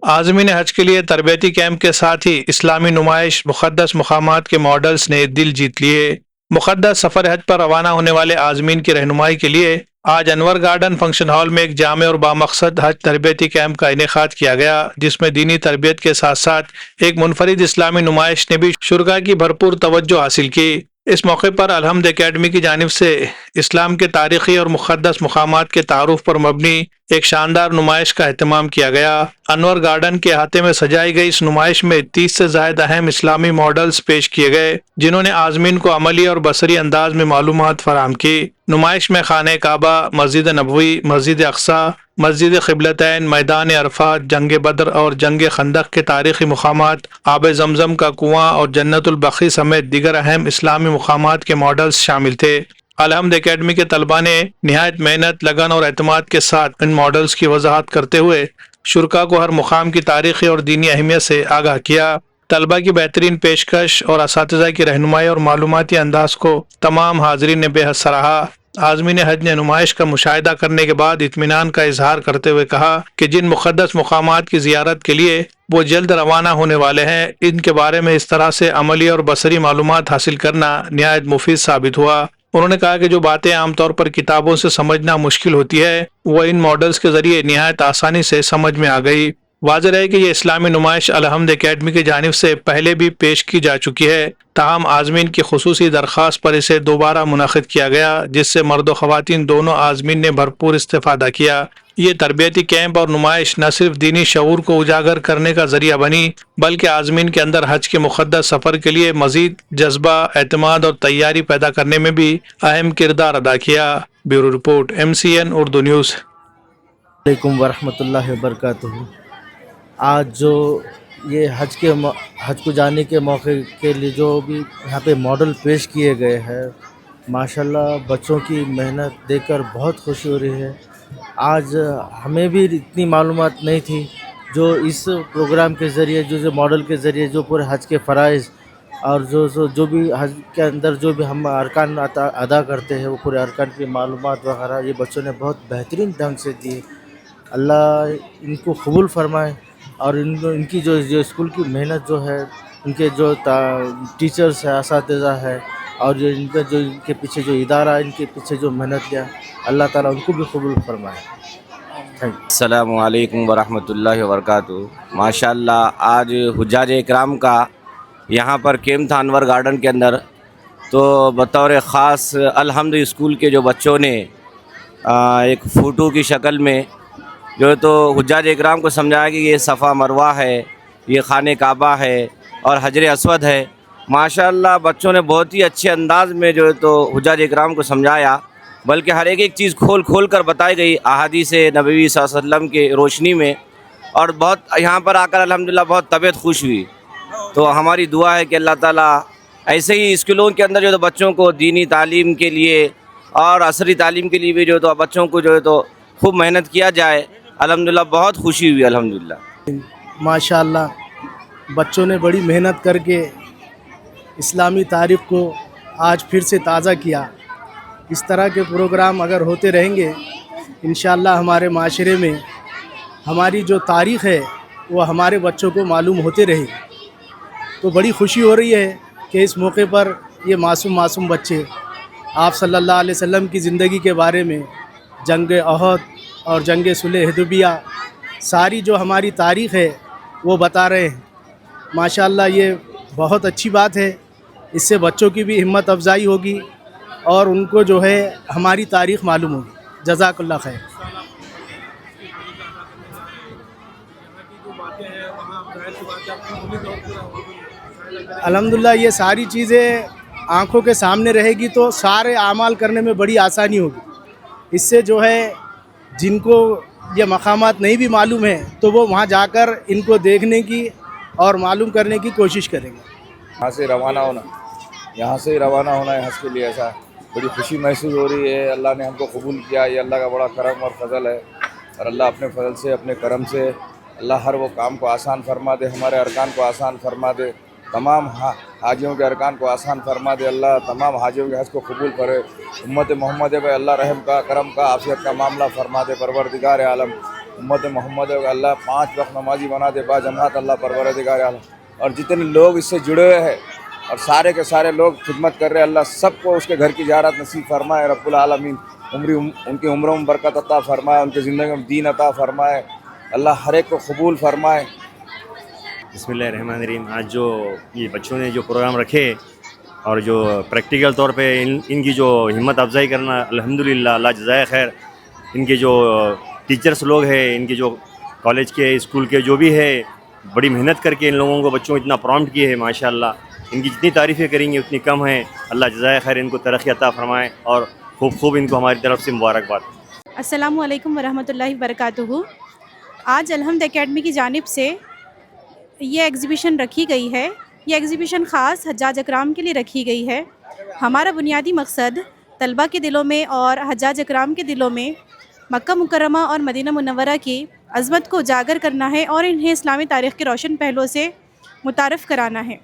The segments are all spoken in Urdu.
عازمین حج کے لیے تربیتی کیمپ کے ساتھ ہی اسلامی نمائش مقدس مقامات کے ماڈلز نے دل جیت لیے۔ مقدس سفر حج پر روانہ ہونے والے عازمین کی رہنمائی کے لیے آج انور گارڈن فنکشن ہال میں ایک جامع اور بامقصد حج تربیتی کیمپ کا انعقاد کیا گیا، جس میں دینی تربیت کے ساتھ ساتھ ایک منفرد اسلامی نمائش نے بھی شرکاء کی بھرپور توجہ حاصل کی۔ اس موقع پر الحمد اکیڈمی کی جانب سے اسلام کے تاریخی اور مقدس مقامات کے تعارف پر مبنی ایک شاندار نمائش کا اہتمام کیا گیا۔ انور گارڈن کے احاطے میں سجائی گئی اس نمائش میں 30 سے زائد اہم اسلامی ماڈلز پیش کیے گئے، جنہوں نے عازمین کو عملی اور بصری انداز میں معلومات فراہم کی۔ نمائش میں خانہ کعبہ، مسجد نبوی، مسجد اقصی، مسجد قبلتین، میدان عرفات، جنگ بدر اور جنگ خندق کے تاریخی مقامات، آب زمزم کا کنواں اور جنت البقیع سمیت دیگر اہم اسلامی مقامات کے ماڈلز شامل تھے۔ الحمد اکیڈمی کے طلباء نے نہایت محنت، لگن اور اعتماد کے ساتھ ان ماڈلز کی وضاحت کرتے ہوئے شرکاء کو ہر مقام کی تاریخی اور دینی اہمیت سے آگاہ کیا۔ طلباء کی بہترین پیشکش اور اساتذہ کی رہنمائی اور معلوماتی انداز کو تمام حاضرین نے بے حد سراہا۔ عازمین حج نے نمائش کا مشاہدہ کرنے کے بعد اطمینان کا اظہار کرتے ہوئے کہا کہ جن مقدس مقامات کی زیارت کے لیے وہ جلد روانہ ہونے والے ہیں، ان کے بارے میں اس طرح سے عملی اور بصری معلومات حاصل کرنا نہایت مفید ثابت ہوا۔ انہوں نے کہا کہ جو باتیں عام طور پر کتابوں سے سمجھنا مشکل ہوتی ہے، وہ ان ماڈلز کے ذریعے نہایت آسانی سے سمجھ میں آ گئی۔ واضح ہے کہ یہ اسلامی نمائش الحمد اکیڈمی کی جانب سے پہلے بھی پیش کی جا چکی ہے، تاہم عازمین کی خصوصی درخواست پر اسے دوبارہ منعقد کیا گیا، جس سے مرد و خواتین دونوں عازمین نے بھرپور استفادہ کیا۔ یہ تربیتی کیمپ اور نمائش نہ صرف دینی شعور کو اجاگر کرنے کا ذریعہ بنی، بلکہ عازمین کے اندر حج کے مقدس سفر کے لیے مزید جذبہ، اعتماد اور تیاری پیدا کرنے میں بھی اہم کردار ادا کیا۔ Bureau report MCN Urdu news. علیکم ورحمۃ اللہ وبرکاتہ۔ آج جو یہ حج کو جانے کے موقع کے لیے جو بھی یہاں پہ ماڈل پیش کیے گئے ہیں، ماشاءاللہ بچوں کی محنت دیکھ کر بہت خوشی ہو رہی ہے۔ آج ہمیں بھی اتنی معلومات نہیں تھی، جو اس پروگرام کے ذریعے، جو ماڈل کے ذریعے جو پورے حج کے فرائض اور جو بھی حج کے اندر جو بھی ہم ارکان ادا کرتے ہیں، وہ پورے ارکان کی معلومات وغیرہ یہ بچوں نے بہت بہترین ڈھنگ سے دی۔ اللہ ان کو قبول فرمائے، اور ان کی جو اسکول کی محنت جو ہے، ان کے جو ٹیچرس ہیں، اساتذہ ہے، اور جو ان کے پیچھے جو ادارہ ان کے پیچھے جو محنت کیا، اللہ تعالیٰ ان کو بھی قبول فرمائے۔ Thank you. السلام علیکم ورحمۃ اللہ وبرکاتہ۔ ماشاءاللہ آج حجاج اکرام کا یہاں پر کیمپ تھا انور گارڈن کے اندر، تو بطور خاص الحمد اسکول کے جو بچوں نے ایک فوٹو کی شکل میں جو ہے تو حجاج اکرام کو سمجھایا کہ یہ صفا مروہ ہے، یہ خانہ کعبہ ہے اور حجر اسود ہے۔ ماشاءاللہ بچوں نے بہت ہی اچھے انداز میں جو ہے تو حجاج اکرام کو سمجھایا، بلکہ ہر ایک چیز کھول کر بتائی گئی احادیث نبوی صلی اللہ علیہ وسلم کے روشنی میں، اور بہت یہاں پر آ کر الحمدللہ بہت طبیعت خوش ہوئی۔ تو ہماری دعا ہے کہ اللہ تعالیٰ ایسے ہی اسکولوں کے اندر جو ہے تو بچوں کو دینی تعلیم کے لیے اور عصری تعلیم کے لیے بھی جو ہے تو بچوں کو جو ہے تو خوب محنت کیا جائے۔ الحمدللہ بہت خوشی ہوئی الحمدللہ۔ ماشاءاللہ بچوں نے بڑی محنت کر کے اسلامی تاریخ کو آج پھر سے تازہ کیا۔ اس طرح کے پروگرام اگر ہوتے رہیں گے، انشاءاللہ ہمارے معاشرے میں ہماری جو تاریخ ہے وہ ہمارے بچوں کو معلوم ہوتے رہے گی۔ تو بڑی خوشی ہو رہی ہے کہ اس موقع پر یہ معصوم بچے آپ صلی اللہ علیہ وسلم کی زندگی کے بارے میں، جنگ احد اور جنگ صلح حدیبیہ، ساری جو ہماری تاریخ ہے وہ بتا رہے ہیں۔ ماشاءاللہ یہ بہت اچھی بات ہے، اس سے بچوں کی بھی ہمت افزائی ہوگی اور ان کو جو ہے ہماری تاریخ معلوم ہوگی۔ جزاک اللہ خیر۔ الحمدللہ یہ ساری چیزیں آنکھوں کے سامنے رہے گی تو سارے اعمال کرنے میں بڑی آسانی ہوگی۔ اس سے جو ہے جن کو یہ مقامات نہیں بھی معلوم ہے تو وہ وہاں جا کر ان کو دیکھنے کی اور معلوم کرنے کی کوشش کریں گے۔ یہاں سے روانہ ہونا ہے حج کے لیے، ایسا بڑی خوشی محسوس ہو رہی ہے۔ اللہ نے ہم کو قبول کیا، یہ اللہ کا بڑا کرم اور فضل ہے، اور اللہ اپنے فضل سے، اپنے کرم سے اللہ ہر وہ کام کو آسان فرما دے، ہمارے ارکان کو آسان فرما دے، تمام حاجیوں کے ارکان کو آسان فرما دے۔ اللہ تمام حاجیوں کے حج کو قبول کرے۔ امت محمد پہ اللہ رحم کا، کرم کا، عافیت کا معاملہ فرما دے۔ پروردگار عالم امت محمد کو اللہ 5 وقت نمازی بنا دے با جماعت اللہ پروردگار عالم. اور جتنے لوگ اس سے جڑے ہوئے ہیں اور سارے کے سارے لوگ خدمت کر رہے ہیں, اللہ سب کو اس کے گھر کی زیارت نصیب فرمائے رب العالمین. ان کی عمروں میں برکت عطا فرمائے, ان کی زندگی میں دین عطا فرمائے, اللہ ہر ایک کو قبول فرمائے. بسم اللہ الرحمن الرحیم. آج جو یہ بچوں نے جو پروگرام رکھے اور جو پریکٹیکل طور پہ ان کی جو ہمت افزائی کرنا, الحمدللہ اللہ جزائے خیر. ان کے جو ٹیچرس لوگ ہیں, ان کے جو کالج کے اسکول کے جو بھی ہے, بڑی محنت کر کے ان لوگوں کو بچوں کو اتنا پرومپٹ کیے ہے ماشاءاللہ. ان کی جتنی تعریفیں کریں گے اتنی کم ہیں. اللہ جزائے خیر ان کو ترقی عطا فرمائے اور خوب ان کو ہماری طرف سے مبارکباد. السلام علیکم ورحمۃ اللہ وبرکاتہ. آج الحمد اکیڈمی کی جانب سے یہ ایگزیبیشن رکھی گئی ہے. یہ ایگزیبیشن خاص حجاج اکرام کے لیے رکھی گئی ہے. ہمارا بنیادی مقصد طلبہ کے دلوں میں اور حجاج اکرام کے دلوں میں مکہ مکرمہ اور مدینہ منورہ کی عظمت کو اجاگر کرنا ہے اور انہیں اسلامی تاریخ کے روشن پہلوؤں سے متعارف کرانا ہے.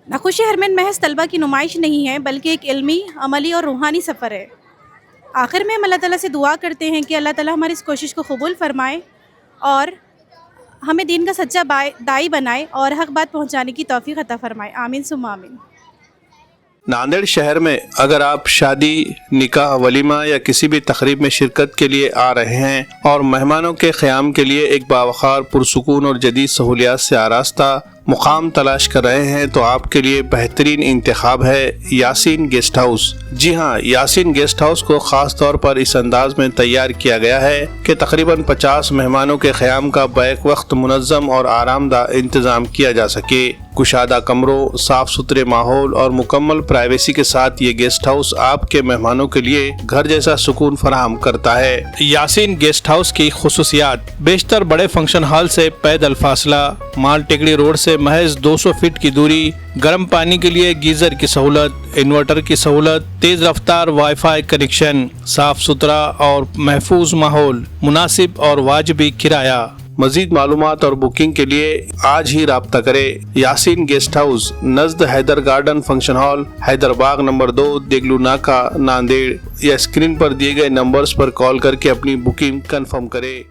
نقوش حرمین محض طلبہ کی نمائش نہیں ہے بلکہ ایک علمی, عملی اور روحانی سفر ہے. آخر میں ہم اللہ تعالیٰ سے دعا کرتے ہیں کہ اللہ تعالیٰ ہماری اس کوشش کو قبول فرمائے اور ہمیں دین کا سچا داعی بنائے اور حق بات پہنچانے کی توفیق عطا فرمائے. آمین ثم آمین. ناندیڑ شہر میں اگر آپ شادی, نکاح, ولیمہ یا کسی بھی تقریب میں شرکت کے لیے آ رہے ہیں اور مہمانوں کے قیام کے لیے ایک باوقار, پرسکون اور جدید سہولیات سے آراستہ مقام تلاش کر رہے ہیں تو آپ کے لیے بہترین انتخاب ہے یاسین گیسٹ ہاؤس. جی ہاں, یاسین گیسٹ ہاؤس کو خاص طور پر اس انداز میں تیار کیا گیا ہے کہ تقریباً 50 مہمانوں کے قیام کا بیک وقت منظم اور آرام دہ انتظام کیا جا سکے. کشادہ کمروں, صاف ستھرے ماحول اور مکمل پرائیویسی کے ساتھ یہ گیسٹ ہاؤس آپ کے مہمانوں کے لیے گھر جیسا سکون فراہم کرتا ہے. یاسین گیسٹ ہاؤس کی خصوصیات: بیشتر بڑے فنکشن ہال سے پیدل فاصلہ, مال ٹیکڑی روڈ سے محض 200 فٹ کی دوری, گرم پانی کے لیے گیزر کی سہولت, انورٹر کی سہولت, تیز رفتار وائی فائی کنیکشن, صاف ستھرا اور محفوظ ماحول, مناسب اور واجبی کرایہ. مزید معلومات اور بکنگ کے لیے آج ہی رابطہ کریں. یاسین گیسٹ ہاؤس نزد Haidar garden function hall, Haidar Bagh number 2, دیگلو ناکا, Nanded. یا اسکرین پر دیے گئے نمبرز پر کال کر کے اپنی بکنگ کنفرم کریں.